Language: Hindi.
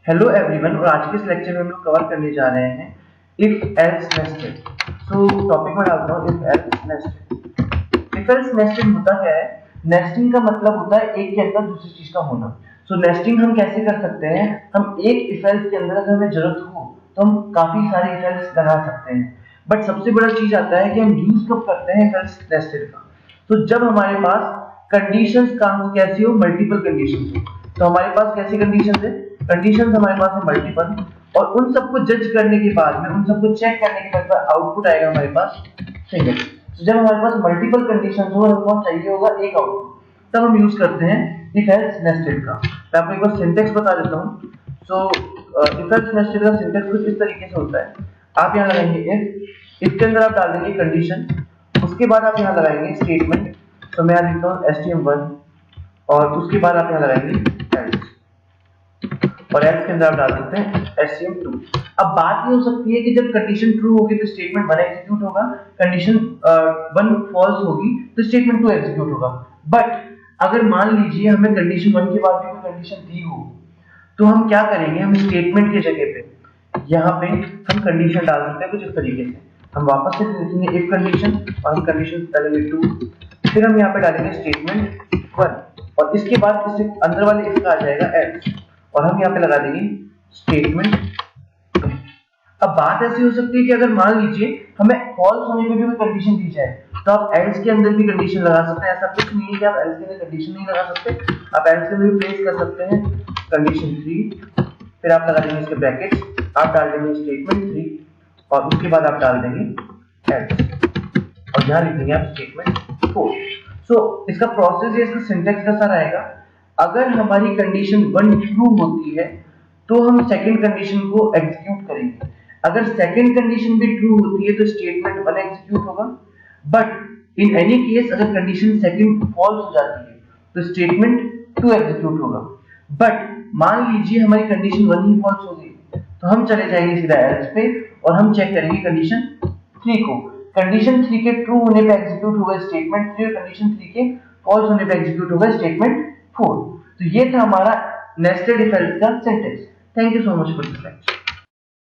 हेलो एवरीवन, और आज के इस लेक्चर में हम लोग कवर करने जा रहे हैं if else nested. So topic में डालता हूँ if else nested. If else nested होता क्या है? नेस्टिंग का मतलब होता है एक के अंदर दूसरी चीज का होना। सो नेस्टिंग हम कैसे कर सकते हैं? हम एक इफ एल्स के अंदर अगर हमें जरूरत हो तो हम काफी सारे इफ एल्स लगा सकते हैं, बट सबसे बड़ा चीज आता है कि हम यूज कब करते हैं इफ एल्स नेस्टेड का। तो जब हमारे पास कंडीशंस कैसी हो, मल्टीपल कंडीशंस हो। तो हमारे पास कैसी कंडीशंस है? कंडीशंस हमारे पास है मल्टीपल, और उन सबको जज करने के बाद में, उन सबको चेक करने के बाद आउटपुट आएगा हमारे पास सिंगल। तो जब हमारे पास मल्टीपल कंडीशंस हो, हमको चाहिए होगा एक आउटपुट, तब हम यूज करते हैं इफ एल्स नेस्टेड का। मैं आपको एक बार सिंटेक्स बता देता हूँ। सो इफ एल्स नेस्टेड का सिंटेक्स कुछ इस तरीके से होता है। आप यहाँ लगाएंगे इफ के अंदर आप डाल देंगे कंडीशन, उसके बाद आप यहाँ लगाएंगे स्टेटमेंट। तो मैं यहाँ लिखता हूँ stm1, और उसके बाद आप यहाँ लगाएंगे else, और else के अंदर आप डाल देते हैं stm2। अब बात ये हो सकती है कि जब कंडीशन ट्रू होगी तो स्टेटमेंट 1 एग्जीक्यूट होगा, कंडीशन 1 फॉल्स होगी तो स्टेटमेंट 2 एग्जीक्यूट होगा। बट अगर मान लीजिए हमें कंडीशन 1 के बाद भी कोई कंडीशन दी हो, तो हम क्या करेंगे? हम स्टेटमेंट के जगह पे यहाँ पे हम कंडीशन डाल सकते हैं कुछ इस तरीके से। हम वापस से लिखेंगे इफ कंडीशन, और हम कंडीशन डालेंगे 2, फिर हम यहाँ पे डालेंगे स्टेटमेंट 1, और इसके बाद इससे अंदर वाले इफ का आ जाएगा एल्स, और हम यहाँ पे लगा देंगे स्टेटमेंट 2। अब बात ऐसी हो सकती है कि अगर मान लीजिए हमें फॉल्स होने पे भी कोई कंडीशन दी जाए, तो आप एल्स के अंदर भी कंडीशन लगा सकते हैं। ऐसा कुछ नहीं है कि आप एल्स के अंदर कंडीशन नहीं लगा सकते, आप एल्स के अंदर भी प्लेस कर सकते हैं कंडीशन 3, फिर आप लगा देंगे इसके ब्रैकेट्स, आप डाल देंगे स्टेटमेंट 3, और उसके बाद आप डाल देंगे एल्स, और यहाँ लिख देंगे आप स्टेटमेंट 4। सो इसका प्रोसेस या इसका सिंटैक्स कैसा रहेगा? अगर हमारी कंडीशन 1 ट्रू होती है तो हम सेकंड कंडीशन को एग्जीक्यूट करेंगे। अगर सेकंड कंडीशन भी ट्रू होती है तो स्टेटमेंट 1 एग्जीक्यूट होगा। बट इन एनी केस अगर कंडीशन सेकंड फॉल्स हो जाती है तो स्टेटमेंट 2 एग्जीक्यूट होगा। बट मान लीजिए हमारी कंडीशन 1 ही फॉल्स हो गई, तो हम चले जाएंगे सीधा एल्स पे, और हम चेक करेंगे कंडीशन 3 को। कंडीशन 3 के ट्रू होने पे एग्जीक्यूट होगा स्टेटमेंट 3, और कंडीशन 3 के फॉल्स होने पे एग्जीक्यूट होगा स्टेटमेंट 4। तो ये था हमारा नेस्टेड इफ एल्स का syntax. Thank you so much for this lecture.